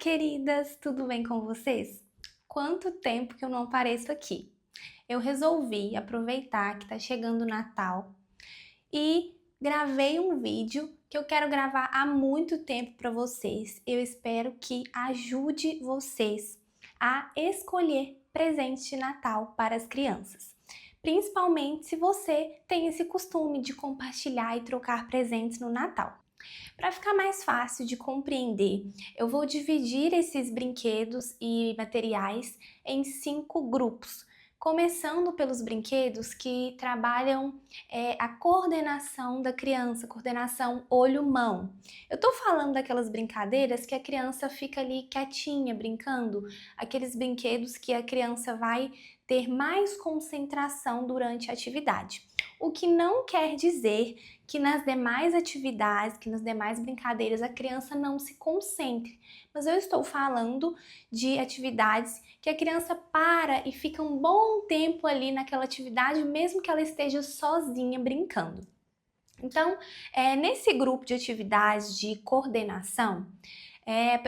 queridas! Tudo bem com vocês? Quanto tempo que eu não apareço aqui? Eu resolvi aproveitar que tá chegando o Natal e gravei um vídeo que eu quero gravar há muito tempo para vocês. Eu espero que ajude vocês a escolher presente de Natal para as crianças. Principalmente se você tem esse costume de compartilhar e trocar presentes no Natal. Para ficar mais fácil de compreender, eu vou dividir esses brinquedos e materiais em 5 grupos, começando pelos brinquedos que trabalham a coordenação da criança, coordenação olho-mão. Eu tô falando daquelas brincadeiras que a criança fica ali quietinha, brincando, aqueles brinquedos que a criança vai ter mais concentração durante a atividade. O que não quer dizer que nas demais atividades, que nas demais brincadeiras a criança não se concentre. Mas eu estou falando de atividades que a criança para e fica um bom tempo ali naquela atividade, mesmo que ela esteja sozinha brincando. Então, nesse grupo de atividades de coordenação,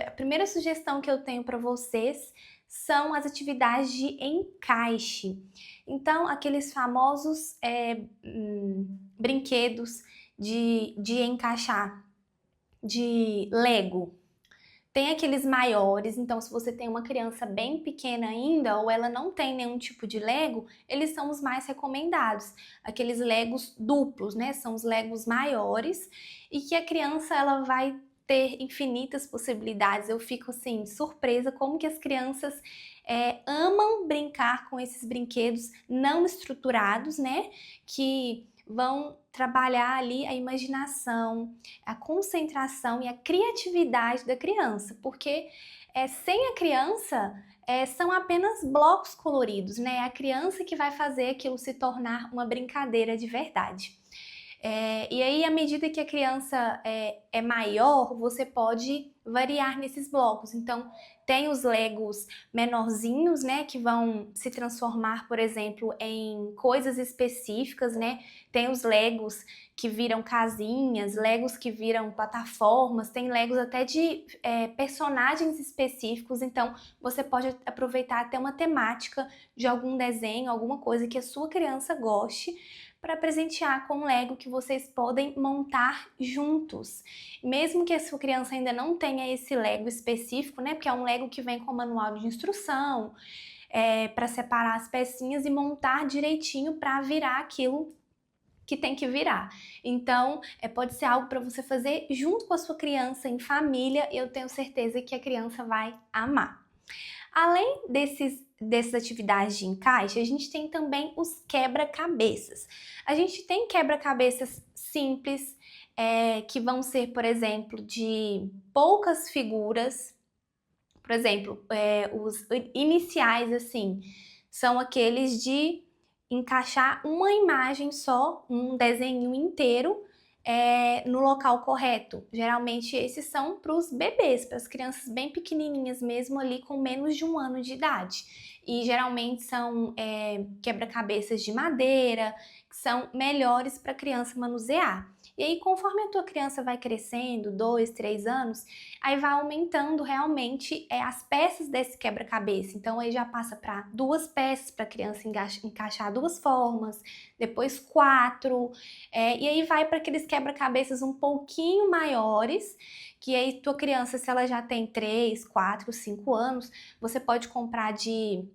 a primeira sugestão que eu tenho para vocês são as atividades de encaixe. Então, aqueles famosos brinquedos de encaixar, de Lego. Tem aqueles maiores, então se você tem uma criança bem pequena ainda ou ela não tem nenhum tipo de Lego, eles são os mais recomendados. Aqueles Legos duplos, né? São os Legos maiores e que a criança ela vai ter infinitas possibilidades. Eu fico assim surpresa como que as crianças amam brincar com esses brinquedos não estruturados, né? Que vão trabalhar ali a imaginação, a concentração e a criatividade da criança, porque sem a criança são apenas blocos coloridos, né? É a criança que vai fazer aquilo se tornar uma brincadeira de verdade. E aí, à medida que a criança é maior, você pode variar nesses blocos. Então, tem os Legos menorzinhos, né, que vão se transformar, por exemplo, em coisas específicas, né? Tem os Legos que viram casinhas, Legos que viram plataformas, tem Legos até de personagens específicos. Então, você pode aproveitar até uma temática de algum desenho, alguma coisa que a sua criança goste, para presentear com um Lego que vocês podem montar juntos. Mesmo que a sua criança ainda não tenha esse Lego específico, né? Porque é um Lego que vem com manual de instrução, para separar as pecinhas e montar direitinho para virar aquilo que tem que virar. Então, pode ser algo para você fazer junto com a sua criança, em família, e eu tenho certeza que a criança vai amar. Além dessas atividades de encaixe, a gente tem também os quebra-cabeças. A gente tem quebra-cabeças simples, que vão ser, por exemplo, de poucas figuras. Por exemplo, os iniciais, assim, são aqueles de encaixar uma imagem só, um desenho inteiro, no local correto. Geralmente esses são para os bebês, para as crianças bem pequenininhas mesmo, ali com menos de 1 ano de idade. E geralmente são quebra-cabeças de madeira, que são melhores para a criança manusear. E aí, conforme a tua criança vai crescendo, 2, 3 anos, aí vai aumentando realmente as peças desse quebra-cabeça. Então aí já passa para 2 peças para a criança encaixar 2 formas, depois 4, e aí vai para aqueles quebra-cabeças um pouquinho maiores, que aí tua criança, se ela já tem 3, 4, 5 anos, você pode comprar de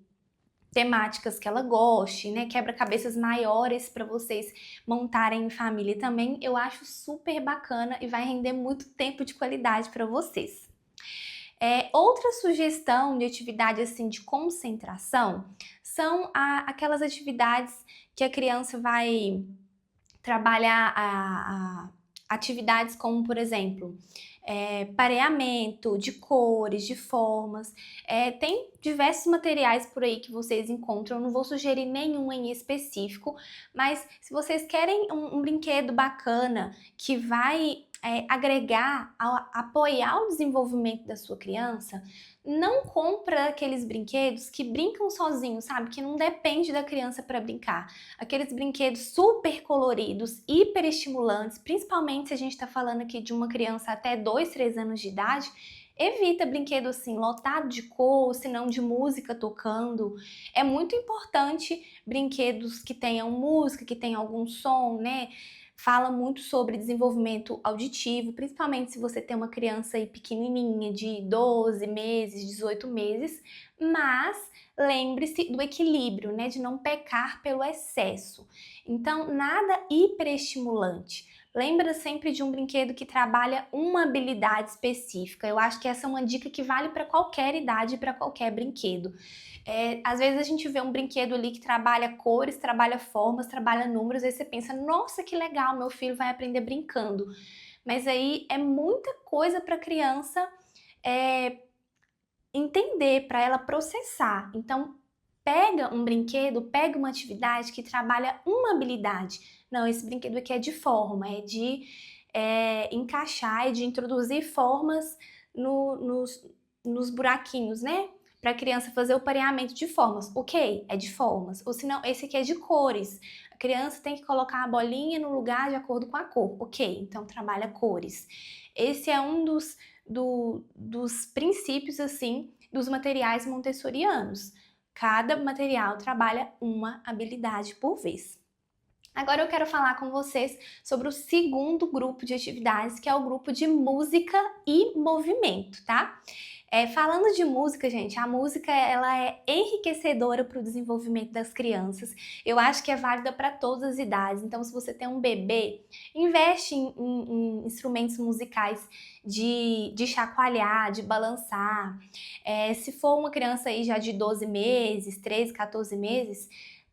temáticas que ela goste, né? Quebra-cabeças maiores para vocês montarem em família também. Eu acho super bacana e vai render muito tempo de qualidade para vocês. Outra sugestão de atividade assim de concentração são aquelas atividades que a criança vai trabalhar atividades como, por exemplo, pareamento de cores, de formas. Tem diversos materiais por aí que vocês encontram, eu não vou sugerir nenhum em específico, mas se vocês querem um brinquedo bacana que vai agregar, apoiar o desenvolvimento da sua criança, não compra aqueles brinquedos que brincam sozinhos, sabe? Que não depende da criança para brincar. Aqueles brinquedos super coloridos, hiper estimulantes, principalmente se a gente está falando aqui de uma criança até 2, 3 anos de idade, evita brinquedo assim lotado de cor, ou se não de música tocando. É muito importante brinquedos que tenham música, que tenham algum som, né? Fala muito sobre desenvolvimento auditivo, principalmente se você tem uma criança aí pequenininha, de 12 meses, 18 meses, mas lembre-se do equilíbrio, né, de não pecar pelo excesso. Então, nada hiperestimulante. Lembra sempre de um brinquedo que trabalha uma habilidade específica. Eu acho que essa é uma dica que vale para qualquer idade, para qualquer brinquedo. Às vezes a gente vê um brinquedo ali que trabalha cores, trabalha formas, trabalha números, aí você pensa, nossa, que legal, meu filho vai aprender brincando. Mas aí é muita coisa para a criança entender, para ela processar. Então, pega um brinquedo, pega uma atividade que trabalha uma habilidade. Não, esse brinquedo aqui é de forma, é de encaixar, é de introduzir formas nos buraquinhos, né? Para a criança fazer o pareamento de formas. Ok, é de formas. Ou senão, esse aqui é de cores. A criança tem que colocar a bolinha no lugar de acordo com a cor. Ok, então trabalha cores. Esse é um dos princípios, assim, dos materiais montessorianos. Cada material trabalha uma habilidade por vez. Agora eu quero falar com vocês sobre o segundo grupo de atividades, que é o grupo de música e movimento, tá? Falando de música, gente, a música ela é enriquecedora para o desenvolvimento das crianças. Eu acho que é válida para todas as idades. Então, se você tem um bebê, investe em instrumentos musicais de chacoalhar, de balançar. Se for uma criança aí já de 12 meses, 13, 14 meses,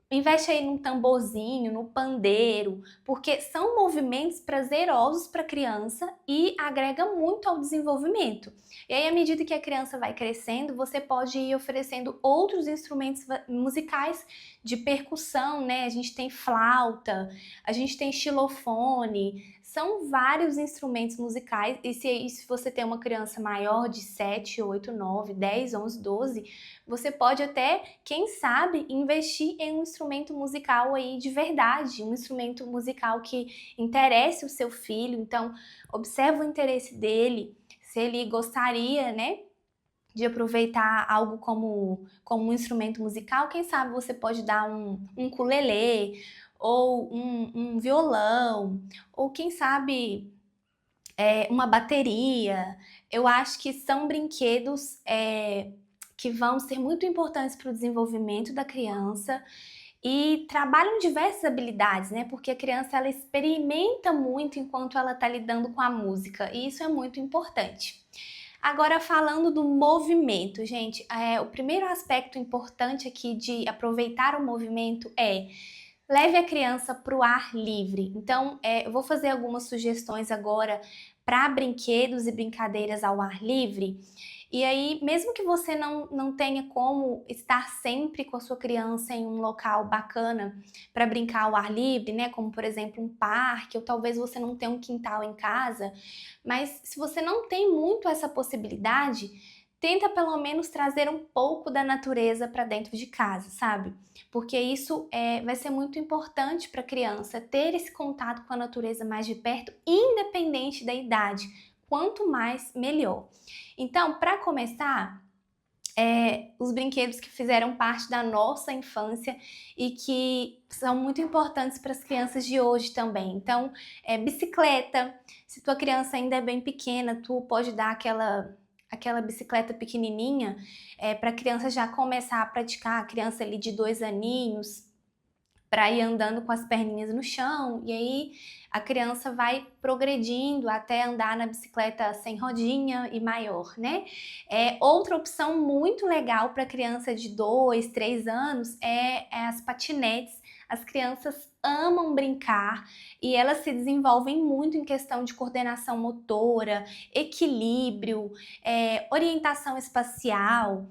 investe aí num tamborzinho, no pandeiro, porque são movimentos prazerosos para a criança e agrega muito ao desenvolvimento. E aí, à medida que a criança vai crescendo, você pode ir oferecendo outros instrumentos musicais de percussão, né? A gente tem flauta, a gente tem xilofone, são vários instrumentos musicais. E se você tem uma criança maior de 7, 8, 9, 10, 11, 12, você pode até, quem sabe, investir em um instrumento musical aí de verdade, um instrumento musical que interesse o seu filho. Então, observa o interesse dele, se ele gostaria, né, de aproveitar algo como um instrumento musical. Quem sabe você pode dar um ukulele ou um violão, ou quem sabe uma bateria. Eu acho que são brinquedos que vão ser muito importantes para o desenvolvimento da criança e trabalham diversas habilidades, né? Porque a criança ela experimenta muito enquanto ela está lidando com a música, e isso é muito importante. Agora, falando do movimento, gente, o primeiro aspecto importante aqui de aproveitar o movimento é leve a criança para o ar livre. Então, eu vou fazer algumas sugestões agora para brinquedos e brincadeiras ao ar livre. E aí, mesmo que você não tenha como estar sempre com a sua criança em um local bacana para brincar ao ar livre, né? Como, por exemplo, um parque, ou talvez você não tenha um quintal em casa, mas se você não tem muito essa possibilidade, tenta pelo menos trazer um pouco da natureza para dentro de casa, sabe? Porque isso vai ser muito importante para a criança ter esse contato com a natureza mais de perto, independente da idade. Quanto mais, melhor. Então, para começar, os brinquedos que fizeram parte da nossa infância e que são muito importantes para as crianças de hoje também. Então, bicicleta. Se tua criança ainda é bem pequena, tu pode dar aquela bicicleta pequenininha para a criança já começar a praticar, a criança ali de 2 aninhos, para ir andando com as perninhas no chão, e aí a criança vai progredindo até andar na bicicleta sem rodinha e maior, né? Outra opção muito legal para criança de 2, 3 anos é as patinetes. As crianças amam brincar e elas se desenvolvem muito em questão de coordenação motora, equilíbrio, orientação espacial.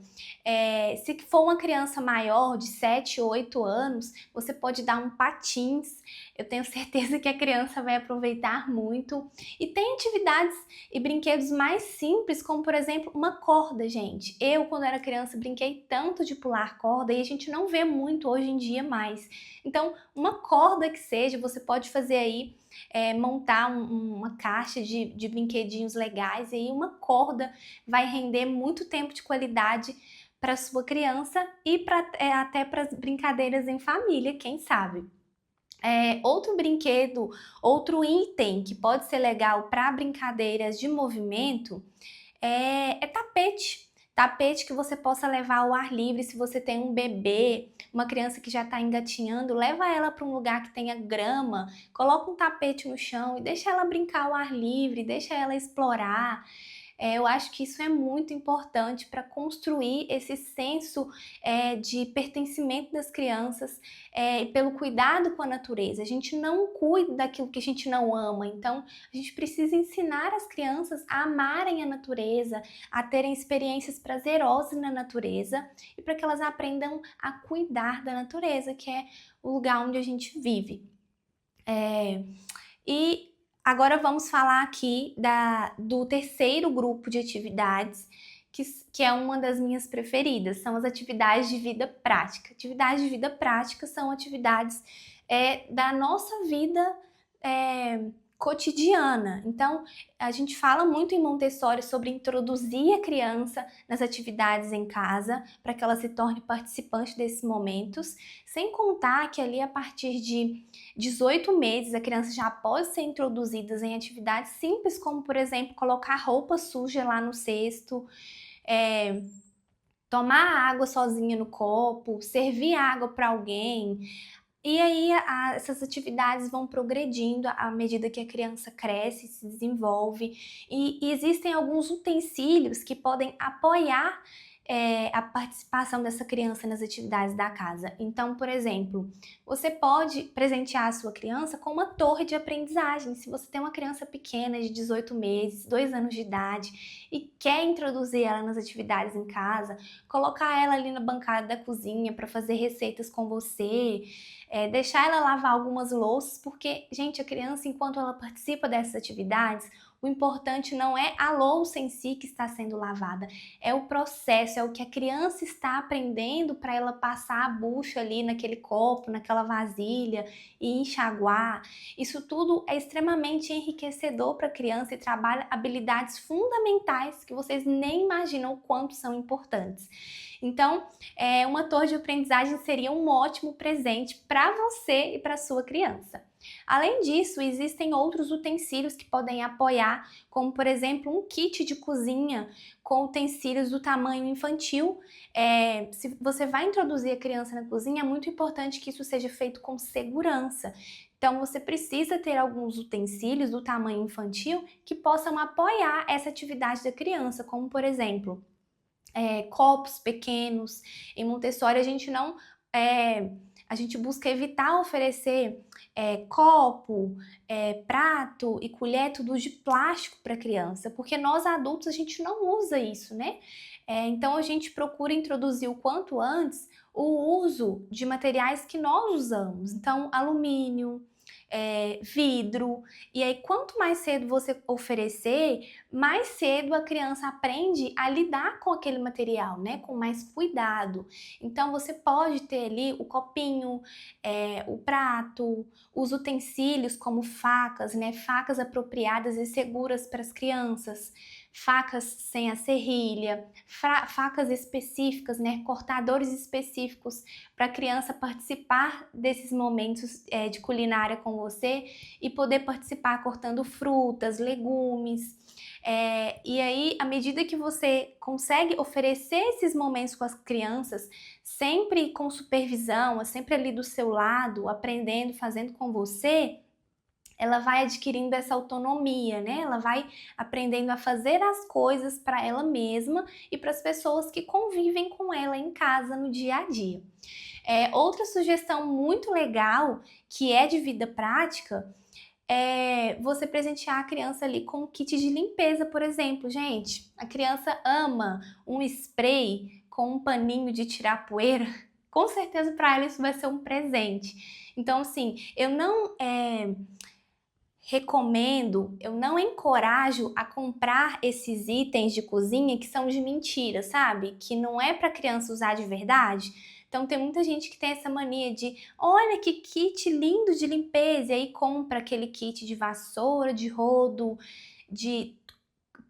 Se for uma criança maior de 7, 8 anos, você pode dar um patins. Eu tenho certeza que a criança vai aproveitar muito. E tem atividades e brinquedos mais simples, como por exemplo uma corda, gente. Eu, quando era criança, brinquei tanto de pular corda e a gente não vê muito hoje em dia mais. Então, uma corda corda que seja, você pode fazer aí, montar uma caixa de brinquedinhos legais, e aí uma corda vai render muito tempo de qualidade para sua criança e até para as brincadeiras em família, quem sabe. Outro brinquedo, outro item que pode ser legal para brincadeiras de movimento é tapete. Tapete que você possa levar ao ar livre. Se você tem um bebê, uma criança que já está engatinhando, leva ela para um lugar que tenha grama, coloca um tapete no chão e deixa ela brincar ao ar livre, deixa ela explorar. Eu acho que isso é muito importante para construir esse senso de pertencimento das crianças, pelo cuidado com a natureza. A gente não cuida daquilo que a gente não ama, então a gente precisa ensinar as crianças a amarem a natureza, a terem experiências prazerosas na natureza e para que elas aprendam a cuidar da natureza, que é o lugar onde a gente vive. E agora vamos falar aqui do terceiro grupo de atividades, que é uma das minhas preferidas, são as atividades de vida prática. Atividades de vida prática são atividades da nossa vida cotidiana. Então, a gente fala muito em Montessori sobre introduzir a criança nas atividades em casa, para que ela se torne participante desses momentos, sem contar que ali a partir de 18 meses a criança já pode ser introduzida em atividades simples, como por exemplo, colocar roupa suja lá no cesto, tomar água sozinha no copo, servir água para alguém. E aí essas atividades vão progredindo à medida que a criança cresce, se desenvolve, e existem alguns utensílios que podem apoiar a participação dessa criança nas atividades da casa. Então, por exemplo, você pode presentear a sua criança com uma torre de aprendizagem. Se você tem uma criança pequena de 18 meses, 2 anos de idade e quer introduzir ela nas atividades em casa, colocar ela ali na bancada da cozinha para fazer receitas com você, deixar ela lavar algumas louças, porque, gente, a criança, enquanto ela participa dessas atividades, o importante não é a louça em si que está sendo lavada, é o processo, é o que a criança está aprendendo para ela passar a bucha ali naquele copo, naquela vasilha e enxaguar. Isso tudo é extremamente enriquecedor para a criança e trabalha habilidades fundamentais que vocês nem imaginam o quanto são importantes. Então, uma torre de aprendizagem seria um ótimo presente para você e para sua criança. Além disso, existem outros utensílios que podem apoiar, como por exemplo um kit de cozinha com utensílios do tamanho infantil. Se você vai introduzir a criança na cozinha, é muito importante que isso seja feito com segurança. Então você precisa ter alguns utensílios do tamanho infantil que possam apoiar essa atividade da criança, como por exemplo, copos pequenos. Em Montessori a gente busca evitar oferecer copo, prato e colher tudo de plástico para a criança, porque nós adultos a gente não usa isso, né? Então a gente procura introduzir o quanto antes o uso de materiais que nós usamos, então alumínio, vidro, e aí quanto mais cedo você oferecer, mais cedo a criança aprende a lidar com aquele material, né? Com mais cuidado. Então você pode ter ali o copinho, o prato, os utensílios como facas, né? Facas apropriadas e seguras para as crianças, facas sem a serrilha, facas específicas, né? Cortadores específicos para a criança participar desses momentos de culinária com você e poder participar cortando frutas, legumes. E aí, à medida que você consegue oferecer esses momentos com as crianças, sempre com supervisão, sempre ali do seu lado, aprendendo, fazendo com você, ela vai adquirindo essa autonomia, né? Ela vai aprendendo a fazer as coisas para ela mesma e para as pessoas que convivem com ela em casa no dia a dia. Outra sugestão muito legal, que é de vida prática, é você presentear a criança ali com um kit de limpeza, por exemplo. Gente, a criança ama um spray com um paninho de tirar poeira. Com certeza para ela isso vai ser um presente. Então, assim, eu não recomendo, eu não encorajo a comprar esses itens de cozinha que são de mentira, sabe? Que não é para criança usar de verdade. Então tem muita gente que tem essa mania de, olha que kit lindo de limpeza, e aí compra aquele kit de vassoura, de rodo, de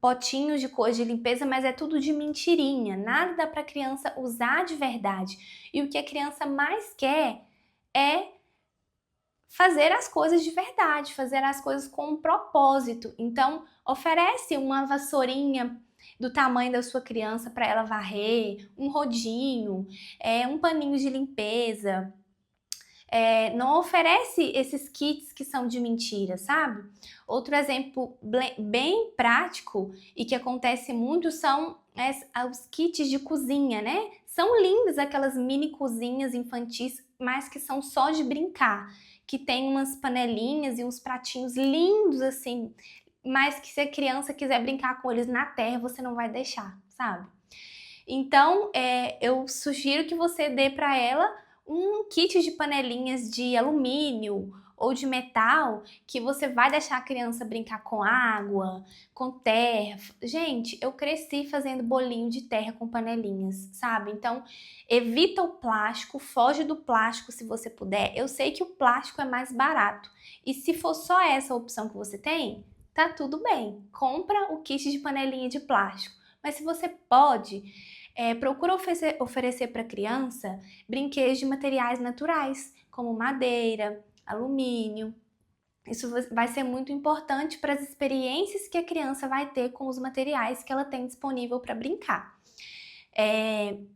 potinhos de coisa de limpeza, mas é tudo de mentirinha, nada dá para criança usar de verdade. E o que a criança mais quer é fazer as coisas de verdade, fazer as coisas com um propósito. Então, oferece uma vassourinha do tamanho da sua criança para ela varrer, um rodinho, um paninho de limpeza. Não oferece esses kits que são de mentira, sabe? Outro exemplo bem prático e que acontece muito são os kits de cozinha, né? São lindas aquelas mini cozinhas infantis, mas que são só de brincar, que tem umas panelinhas e uns pratinhos lindos assim, mas que se a criança quiser brincar com eles na terra, você não vai deixar, sabe? Então, eu sugiro que você dê para ela um kit de panelinhas de alumínio ou de metal que você vai deixar a criança brincar com água, com terra. Gente, eu cresci fazendo bolinho de terra com panelinhas, sabe? Então, evita o plástico, foge do plástico se você puder. Eu sei que o plástico é mais barato. E se for só essa opção que você tem, tá tudo bem. Compra o kit de panelinha de plástico. Mas se você pode, procura oferecer para a criança brinquedos de materiais naturais, como madeira, alumínio. Isso vai ser muito importante para as experiências que a criança vai ter com os materiais que ela tem disponível para brincar.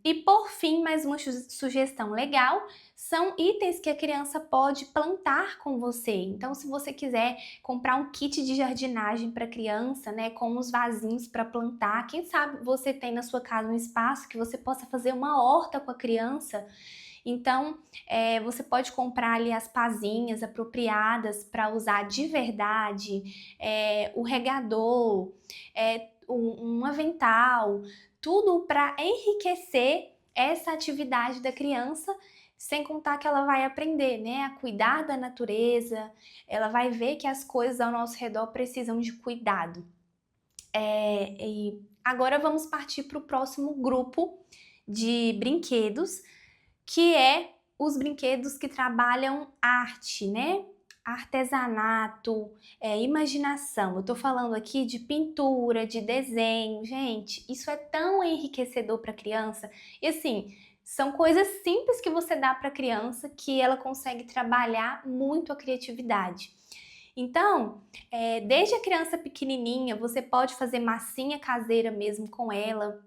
E por fim, mais uma sugestão legal, são itens que a criança pode plantar com você. Então, se você quiser comprar um kit de jardinagem para criança, né, com uns vasinhos para plantar, quem sabe você tem na sua casa um espaço que você possa fazer uma horta com a criança. Então, você pode comprar ali as pazinhas apropriadas para usar de verdade, o regador, um avental, tudo para enriquecer essa atividade da criança, sem contar que ela vai aprender, né, a cuidar da natureza, ela vai ver que as coisas ao nosso redor precisam de cuidado. E agora vamos partir para o próximo grupo de brinquedos, que é os brinquedos que trabalham arte, né? Artesanato, imaginação. Eu tô falando aqui de pintura, de desenho. Gente, isso é tão enriquecedor para criança. E assim, são coisas simples que você dá para criança que ela consegue trabalhar muito a criatividade. Então, desde a criança pequenininha, você pode fazer massinha caseira mesmo com ela.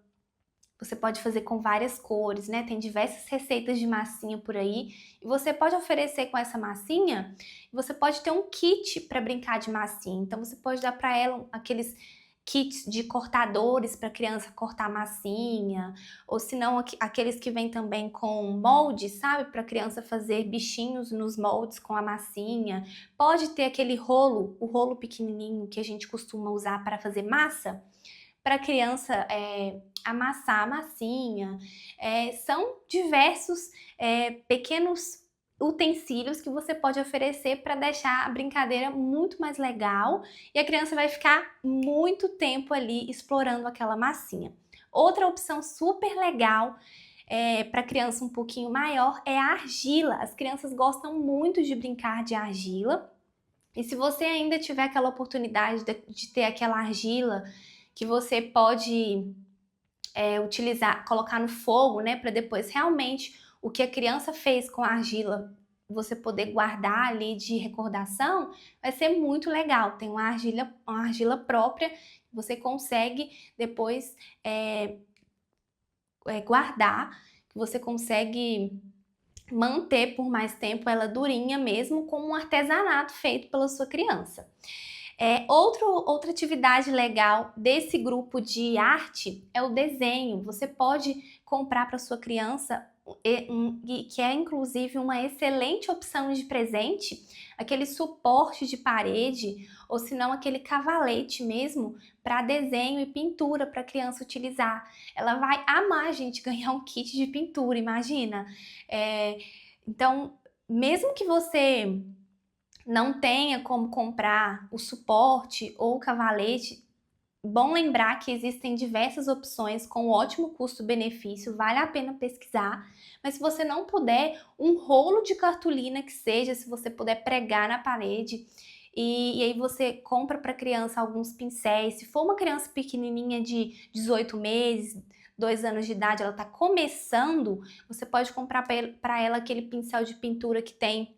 Você pode fazer com várias cores, né? Tem diversas receitas de massinha por aí. E você pode oferecer com essa massinha, você pode ter um kit para brincar de massinha. Então você pode dar para ela aqueles kits de cortadores para a criança cortar massinha, ou se não aqueles que vêm também com moldes, sabe? Para a criança fazer bichinhos nos moldes com a massinha. Pode ter aquele rolo, o rolo pequenininho que a gente costuma usar para fazer massa, para a criança amassar a massinha. São diversos pequenos utensílios que você pode oferecer para deixar a brincadeira muito mais legal e a criança vai ficar muito tempo ali explorando aquela massinha. Outra opção super legal para criança um pouquinho maior é a argila. As crianças gostam muito de brincar de argila. E se você ainda tiver aquela oportunidade de ter aquela argila que você pode utilizar, colocar no fogo, né, para depois realmente o que a criança fez com a argila você poder guardar ali de recordação, vai ser muito legal. Tem uma argila própria, você consegue depois guardar, que você consegue manter por mais tempo ela durinha mesmo, como um artesanato feito pela sua criança. Outra atividade legal desse grupo de arte é o desenho. Você pode comprar para sua criança, que é inclusive uma excelente opção de presente, aquele suporte de parede, ou se não aquele cavalete mesmo, para desenho e pintura para a criança utilizar. Ela vai amar, gente, ganhar um kit de pintura, imagina. Então, mesmo que você não tenha como comprar o suporte ou o cavalete, bom lembrar que existem diversas opções com ótimo custo-benefício, vale a pena pesquisar. Mas se você não puder, um rolo de cartolina que seja, se você puder pregar na parede, e aí você compra para a criança alguns pincéis. Se for uma criança pequenininha de 18 meses, 2 anos de idade, ela está começando, você pode comprar para ela aquele pincel de pintura que tem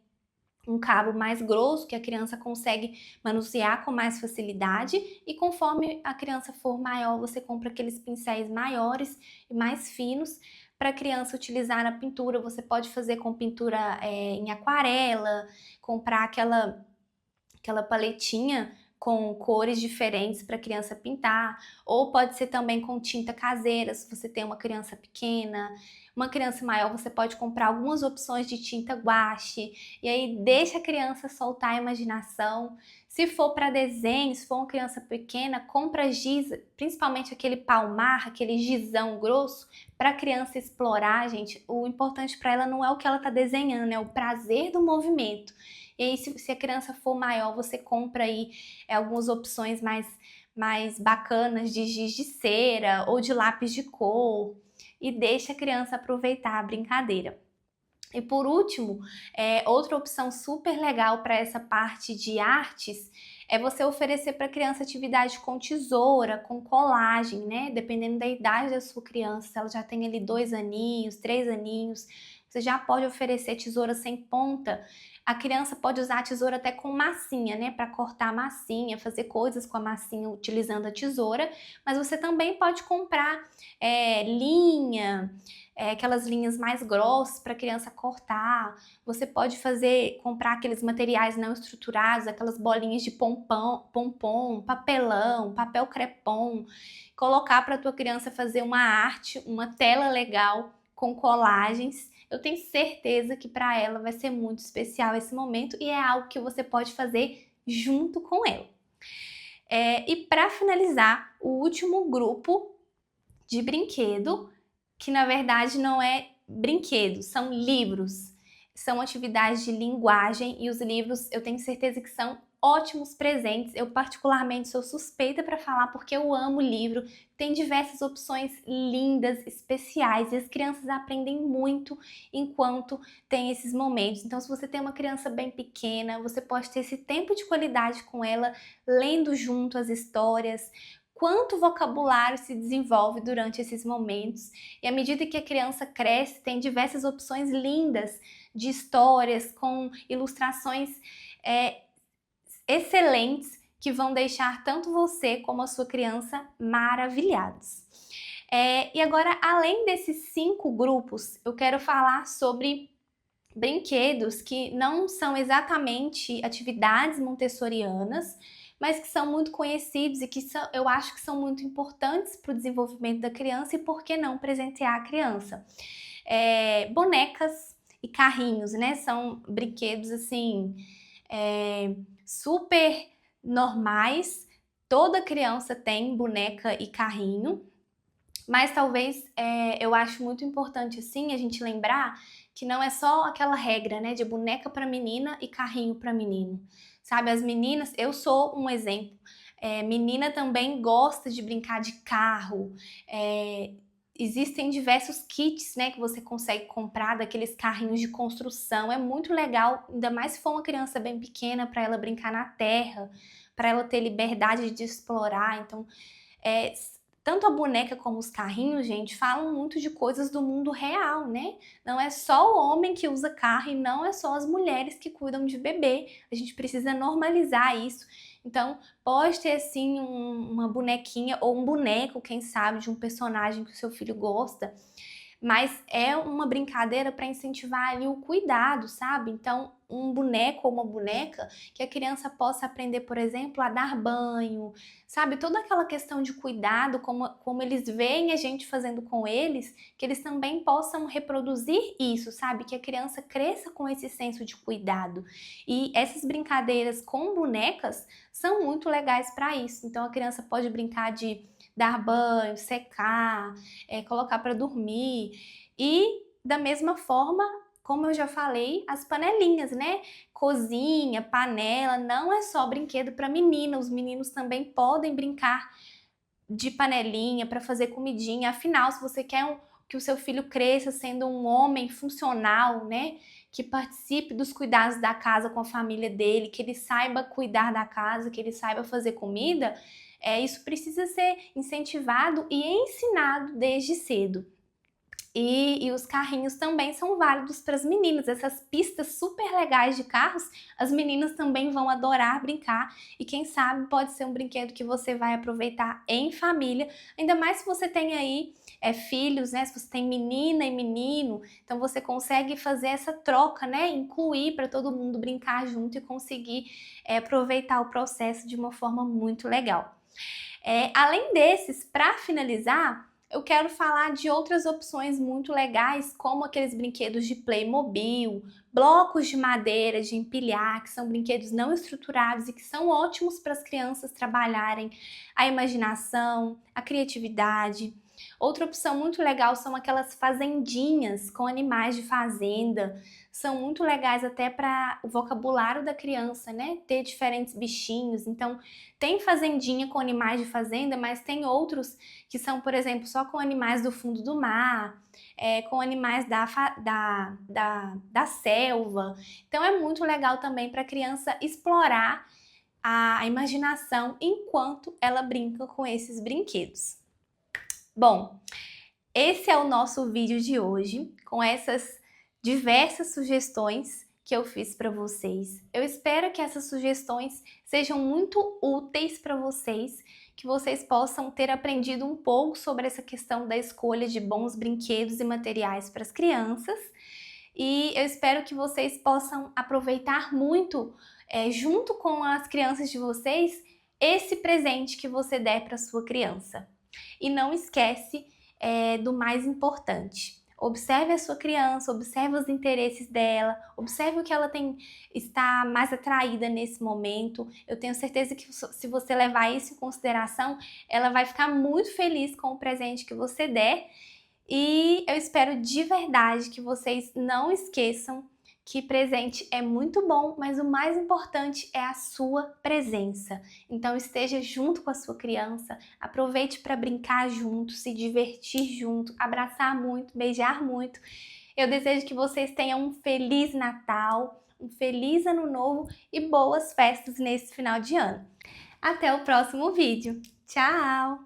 um cabo mais grosso que a criança consegue manusear com mais facilidade, e conforme a criança for maior, você compra aqueles pincéis maiores e mais finos para a criança utilizar na pintura. Você pode fazer com pintura em aquarela, comprar aquela paletinha com cores diferentes para a criança pintar, ou pode ser também com tinta caseira, se você tem uma criança pequena. Uma criança maior, você pode comprar algumas opções de tinta guache, e aí deixa a criança soltar a imaginação. Se for para desenho, se for uma criança pequena, compra giz, principalmente aquele palmar, aquele gizão grosso, para a criança explorar, gente. O importante para ela não é o que ela está desenhando, é o prazer do movimento. E aí, se a criança for maior, você compra aí algumas opções mais bacanas de giz de cera ou de lápis de cor, e deixa a criança aproveitar a brincadeira. E por último, outra opção super legal para essa parte de artes é você oferecer para a criança atividade com tesoura, com colagem, né? Dependendo da idade da sua criança, se ela já tem ali 2 aninhos, 3 aninhos, você já pode oferecer tesoura sem ponta. A criança pode usar a tesoura até com massinha, né? Para cortar a massinha, fazer coisas com a massinha utilizando a tesoura, mas você também pode comprar linha, aquelas linhas mais grossas para a criança cortar. Você pode comprar aqueles materiais não estruturados, aquelas bolinhas de pompom, papelão, papel crepom, colocar para a tua criança fazer uma arte, uma tela legal com colagens. Eu tenho certeza que para ela vai ser muito especial esse momento, e é algo que você pode fazer junto com ela. E para finalizar, o último grupo de brinquedo, que na verdade não é brinquedo, são livros. São atividades de linguagem, e os livros eu tenho certeza que são ótimos presentes. Eu particularmente sou suspeita para falar porque eu amo livro. Tem diversas opções lindas, especiais, e as crianças aprendem muito enquanto tem esses momentos. Então, se você tem uma criança bem pequena, você pode ter esse tempo de qualidade com ela, lendo junto as histórias. Quanto vocabulário se desenvolve durante esses momentos. E à medida que a criança cresce, tem diversas opções lindas de histórias com ilustrações excelentes, que vão deixar tanto você como a sua criança maravilhados. E agora, além desses 5 grupos, eu quero falar sobre brinquedos que não são exatamente atividades montessorianas, mas que são muito conhecidos e que eu acho que são muito importantes para o desenvolvimento da criança, e por que não presentear a criança. Bonecas e carrinhos, né? São brinquedos assim super normais. Toda criança tem boneca e carrinho, mas talvez eu acho muito importante assim a gente lembrar que não é só aquela regra, né, de boneca para menina e carrinho para menino. Sabe, as meninas, eu sou um exemplo. Menina também gosta de brincar de carro. Existem diversos kits, né, que você consegue comprar daqueles carrinhos de construção. É muito legal, ainda mais se for uma criança bem pequena, para ela brincar na terra, para ela ter liberdade de explorar. Então, tanto a boneca como os carrinhos, gente, falam muito de coisas do mundo real, né? Não é só o homem que usa carro, e não é só as mulheres que cuidam de bebê. A gente precisa normalizar isso. Então, pode ter sim uma bonequinha ou um boneco, quem sabe, de um personagem que o seu filho gosta, mas é uma brincadeira para incentivar ali o cuidado, sabe? Então, um boneco ou uma boneca que a criança possa aprender, por exemplo, a dar banho, sabe? Toda aquela questão de cuidado, como eles veem a gente fazendo com eles, que eles também possam reproduzir isso, sabe? Que a criança cresça com esse senso de cuidado. E essas brincadeiras com bonecas são muito legais para isso. Então, a criança pode brincar de dar banho, secar, colocar para dormir. E da mesma forma, como eu já falei, as panelinhas, né? Cozinha, panela, não é só brinquedo para menina, os meninos também podem brincar de panelinha para fazer comidinha. Afinal, se você quer que o seu filho cresça sendo um homem funcional, né? Que participe dos cuidados da casa com a família dele, que ele saiba cuidar da casa, que ele saiba fazer comida, isso precisa ser incentivado e ensinado desde cedo. E os carrinhos também são válidos para as meninas. Essas pistas super legais de carros, as meninas também vão adorar brincar. E quem sabe pode ser um brinquedo que você vai aproveitar em família. Ainda mais se você tem aí filhos, né? Se você tem menina e menino, então você consegue fazer essa troca, né? Incluir para todo mundo brincar junto e conseguir aproveitar o processo de uma forma muito legal. Além desses, para finalizar, eu quero falar de outras opções muito legais, como aqueles brinquedos de Playmobil, blocos de madeira de empilhar, que são brinquedos não estruturados e que são ótimos para as crianças trabalharem a imaginação, a criatividade. Outra opção muito legal são aquelas fazendinhas com animais de fazenda. São muito legais até para o vocabulário da criança, né? Ter diferentes bichinhos. Então, tem fazendinha com animais de fazenda, mas tem outros que são, por exemplo, só com animais do fundo do mar, com animais da selva. Então, é muito legal também para a criança explorar a imaginação enquanto ela brinca com esses brinquedos. Bom, esse é o nosso vídeo de hoje, com essas diversas sugestões que eu fiz para vocês. Eu espero que essas sugestões sejam muito úteis para vocês, que vocês possam ter aprendido um pouco sobre essa questão da escolha de bons brinquedos e materiais para as crianças. E eu espero que vocês possam aproveitar muito, junto com as crianças de vocês, esse presente que você der para sua criança. E não esquece do mais importante. Observe a sua criança, observe os interesses dela, observe o que ela está mais atraída nesse momento. Eu tenho certeza que se você levar isso em consideração, ela vai ficar muito feliz com o presente que você der. E eu espero de verdade que vocês não esqueçam que presente é muito bom, mas o mais importante é a sua presença. Então esteja junto com a sua criança, aproveite para brincar junto, se divertir junto, abraçar muito, beijar muito. Eu desejo que vocês tenham um feliz Natal, um feliz Ano Novo e boas festas nesse final de ano. Até o próximo vídeo. Tchau!